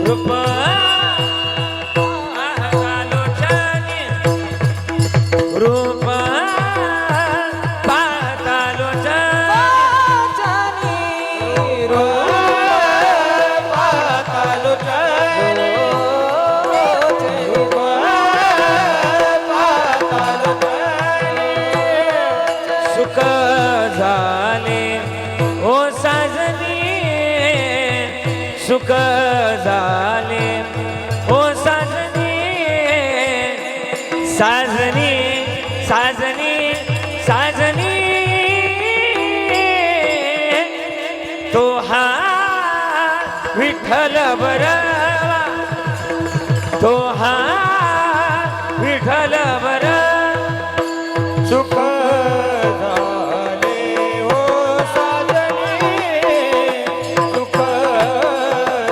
रूप रूप सुख झाले ओ साजनी सुख झाले ओ साजनी साजनी साजनी साजनी तो हा विठ्ठल बरवा तो हा विठ्ठल बरवा सुख झाले ओ साजनी सुख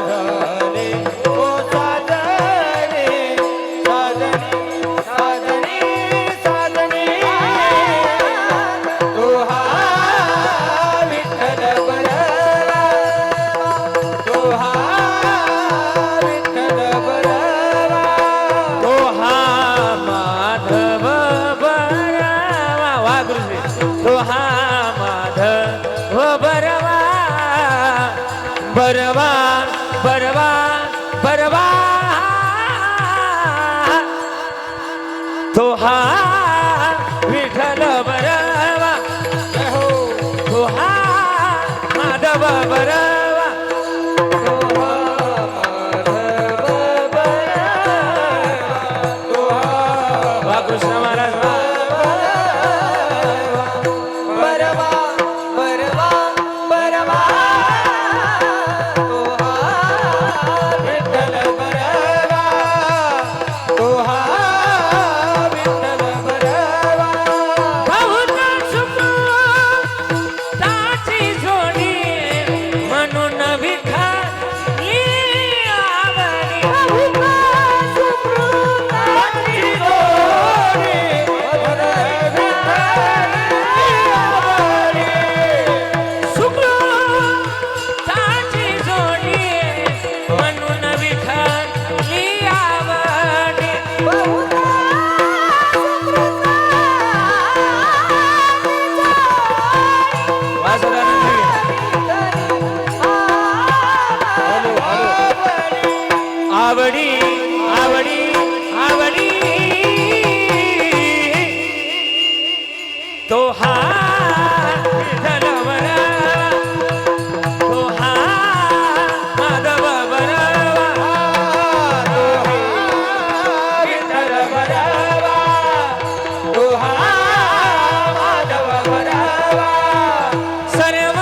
झाले ओ साजनी साजनी साजनी साजनी तो हा विठ्ठल बरवा तो हा विठ्ठल बरवा तो हा माधव बरवा वा गुरुजी तो हा माधव बरवा बरवा बरवा बरवा तो हा विठ्ठल बरवा तो हा माधव बरवा वा कृष्ण महाराज बरवा बरवा बरवा तो हा विठ्ठल बरवा तो हा विठ्ठल बरवा बहुत सुख ताची जोडी म्हणून विखाली आवडी सुख ताची जोडी म्हणून विखाली आवडी आवडी आवडी आवडी तो हा विठ्ठल बरवा तो हा माधव बरवा विठ्ठल बरवा तो हा माधव बरवा सर्व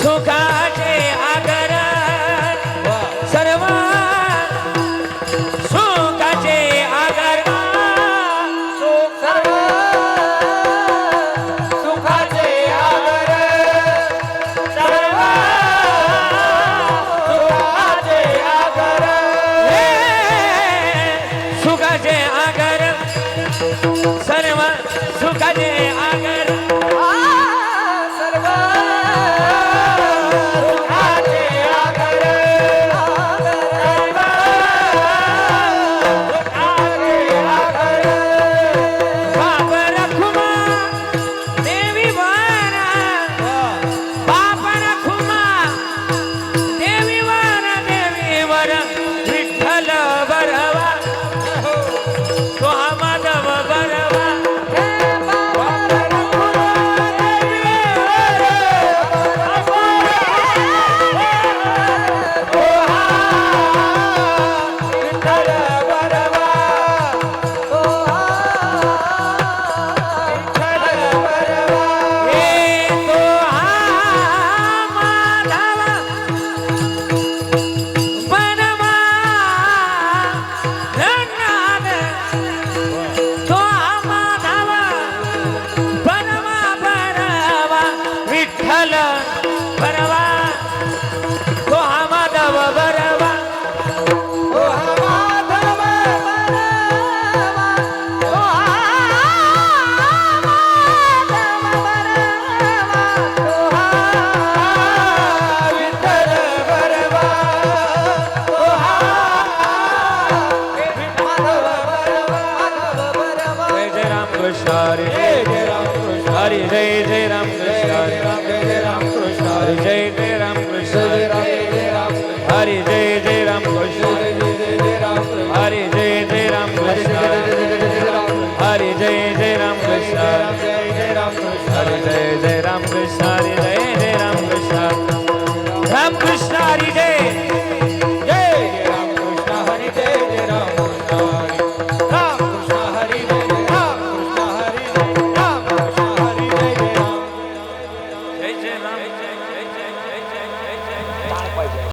सुखाचे आगर सर्व सुखाचे आगर सर्व सुखाचे आगर सर्व सुखाचे आगर हे सुखाचे आगर सर्व सुखाचे आगर सर्व सुखाचे आगर सर्व सुखाचे आगर बाप रखुमा देवी वर बाप रखुमा देवी वर विठ्ठल बरवा तो हा माधव बरवा जय जय राम कृष्ण हरी जय जय राम कृष्ण हरी जय जय राम कृष्ण हरी जय जय राम कृष्ण हरी जय जय राम कृष्ण हरी जय जय राम कृष्ण राम कृष्ण हरी जय जय राम कृष्ण हरी जय जय राम कृष्ण राम कृष्ण हरी जय जय राम कृष्ण हरी जय राम कृष्ण हरी जय जय राम जय जय राम